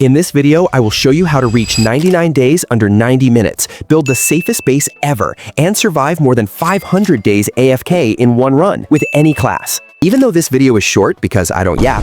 In this video, I will show you how to reach 99 days under 90 minutes, build the safest base ever, and survive more than 500 days AFK in one run with any class. Even though this video is short because I don't yap,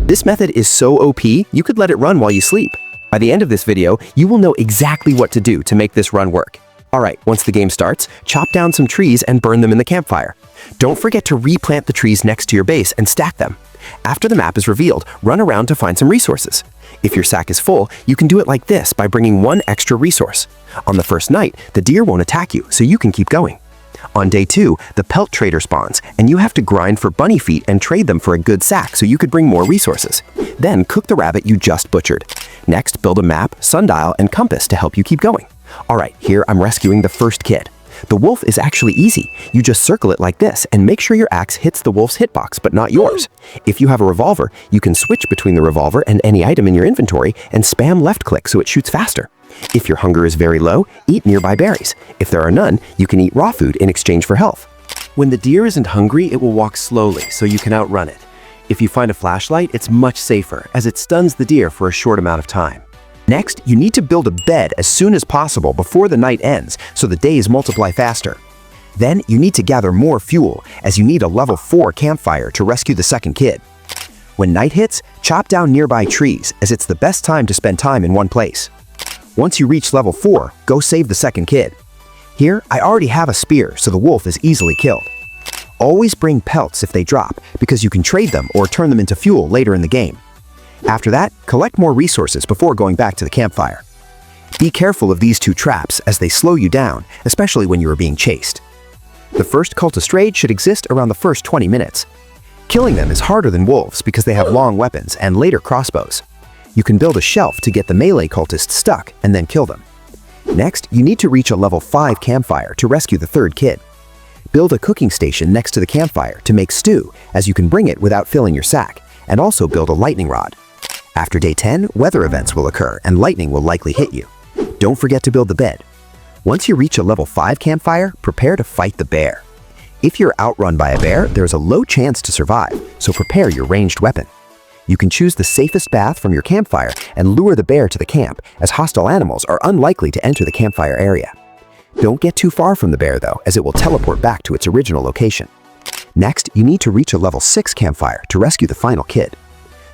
this method is so OP, you could let it run while you sleep. By the end of this video, you will know exactly what to do to make this run work. Alright, once the game starts, chop down some trees and burn them in the campfire. Don't forget to replant the trees next to your base and stack them. After the map is revealed, run around to find some resources. If your sack is full, you can do it like this by bringing one extra resource. On the first night, the deer won't attack you, so you can keep going. On day 2, the pelt trader spawns, and you have to grind for bunny feet and trade them for a good sack so you could bring more resources. Then cook the rabbit you just butchered. Next, build a map, sundial, and compass to help you keep going. Alright, here I'm rescuing the first kid. The wolf is actually easy. You just circle it like this and make sure your axe hits the wolf's hitbox but not yours. If you have a revolver, you can switch between the revolver and any item in your inventory and spam left click so it shoots faster. If your hunger is very low, eat nearby berries. If there are none, you can eat raw food in exchange for health. When the deer isn't hungry, it will walk slowly so you can outrun it. If you find a flashlight, it's much safer as it stuns the deer for a short amount of time. Next, you need to build a bed as soon as possible before the night ends so the days multiply faster. Then, you need to gather more fuel as you need a level 4 campfire to rescue the second kid. When night hits, chop down nearby trees as it's the best time to spend time in one place. Once you reach level 4, go save the second kid. Here, I already have a spear so the wolf is easily killed. Always bring pelts if they drop because you can trade them or turn them into fuel later in the game. After that, collect more resources before going back to the campfire. Be careful of these two traps as they slow you down, especially when you are being chased. The first cultist raid should exist around the first 20 minutes. Killing them is harder than wolves because they have long weapons and later crossbows. You can build a shelf to get the melee cultists stuck and then kill them. Next, you need to reach a level 5 campfire to rescue the third kid. Build a cooking station next to the campfire to make stew as you can bring it without filling your sack, and also build a lightning rod. After day 10, weather events will occur and lightning will likely hit you. Don't forget to build the bed. Once you reach a level 5 campfire, prepare to fight the bear. If you're outrun by a bear, there's a low chance to survive, so prepare your ranged weapon. You can choose the safest path from your campfire and lure the bear to the camp, as hostile animals are unlikely to enter the campfire area. Don't get too far from the bear though, as it will teleport back to its original location. Next, you need to reach a level 6 campfire to rescue the final kid.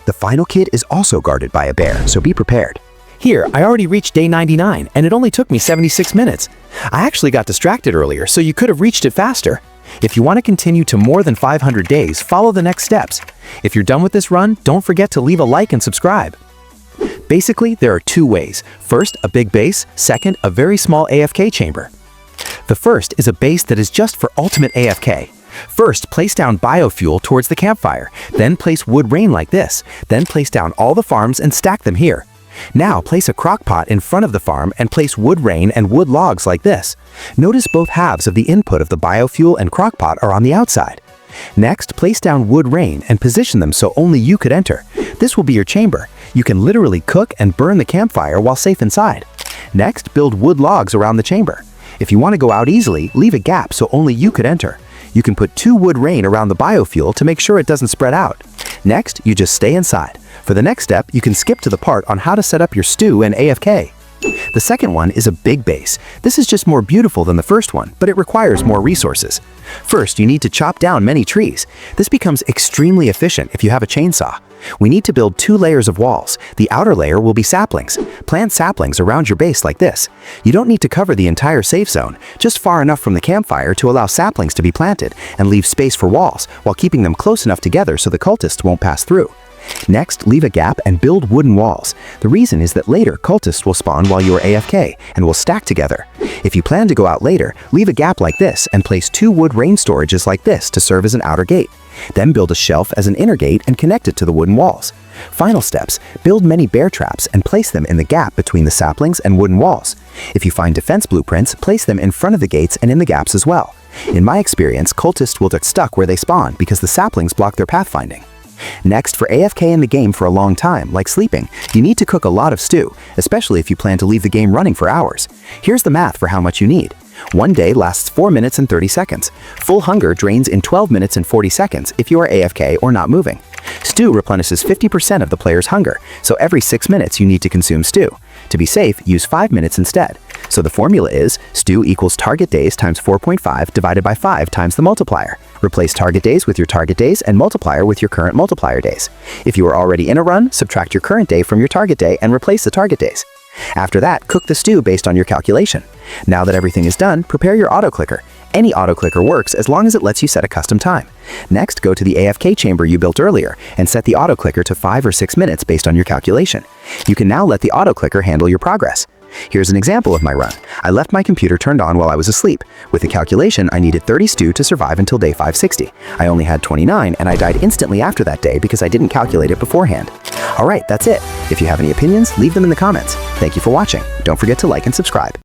The final kid is also guarded by a bear, so be prepared. Here, I already reached day 99, and it only took me 76 minutes. I actually got distracted earlier, so you could have reached it faster. If you want to continue to more than 500 days, follow the next steps. If you're done with this run, don't forget to leave a like and subscribe. Basically, there are two ways. First, a big base. Second, a very small AFK chamber. The first is a base that is just for ultimate AFK. First, place down biofuel towards the campfire, then place wood rain like this, then place down all the farms and stack them here. Now place a crockpot in front of the farm and place wood rain and wood logs like this. Notice both halves of the input of the biofuel and crockpot are on the outside. Next, place down wood rain and position them so only you could enter. This will be your chamber. You can literally cook and burn the campfire while safe inside. Next, build wood logs around the chamber. If you want to go out easily, leave a gap so only you could enter. You can put 2 wood rain around the biofuel to make sure it doesn't spread out. Next, you just stay inside. For the next step, you can skip to the part on how to set up your stew and AFK. The second one is a big base. This is just more beautiful than the first one, but it requires more resources. First, you need to chop down many trees. This becomes extremely efficient if you have a chainsaw. We need to build 2 layers of walls. The outer layer will be saplings. Plant saplings around your base like this. You don't need to cover the entire safe zone, just far enough from the campfire to allow saplings to be planted and leave space for walls while keeping them close enough together so the cultists won't pass through. Next, leave a gap and build wooden walls. The reason is that later cultists will spawn while you are AFK and will stack together. If you plan to go out later, leave a gap like this and place 2 wood rain storages like this to serve as an outer gate. Then build a shelf as an inner gate and connect it to the wooden walls. Final steps, build many bear traps and place them in the gap between the saplings and wooden walls. If you find defense blueprints, place them in front of the gates and in the gaps as well. In my experience, cultists will get stuck where they spawn because the saplings block their pathfinding. Next, for AFK in the game for a long time, like sleeping, you need to cook a lot of stew, especially if you plan to leave the game running for hours. Here's the math for how much you need. One day lasts 4 minutes and 30 seconds. Full hunger drains in 12 minutes and 40 seconds if you are AFK or not moving. Stew replenishes 50% of the player's hunger, so every 6 minutes you need to consume stew. To be safe, use 5 minutes instead. So the formula is stew equals target days times 4.5 divided by 5 times the multiplier. Replace target days with your target days and multiplier with your current multiplier days. If you are already in a run, subtract your current day from your target day and replace the target days. After that, cook the stew based on your calculation. Now that everything is done, prepare your auto clicker. Any auto clicker works as long as it lets you set a custom time. Next, go to the AFK chamber you built earlier and set the auto clicker to 5 or 6 minutes based on your calculation. You can now let the auto clicker handle your progress. Here's an example of my run. I left my computer turned on while I was asleep. With the calculation, I needed 30 stew to survive until day 560. I only had 29 and I died instantly after that day because I didn't calculate it beforehand. Alright, that's it. If you have any opinions, leave them in the comments. Thank you for watching. Don't forget to like and subscribe.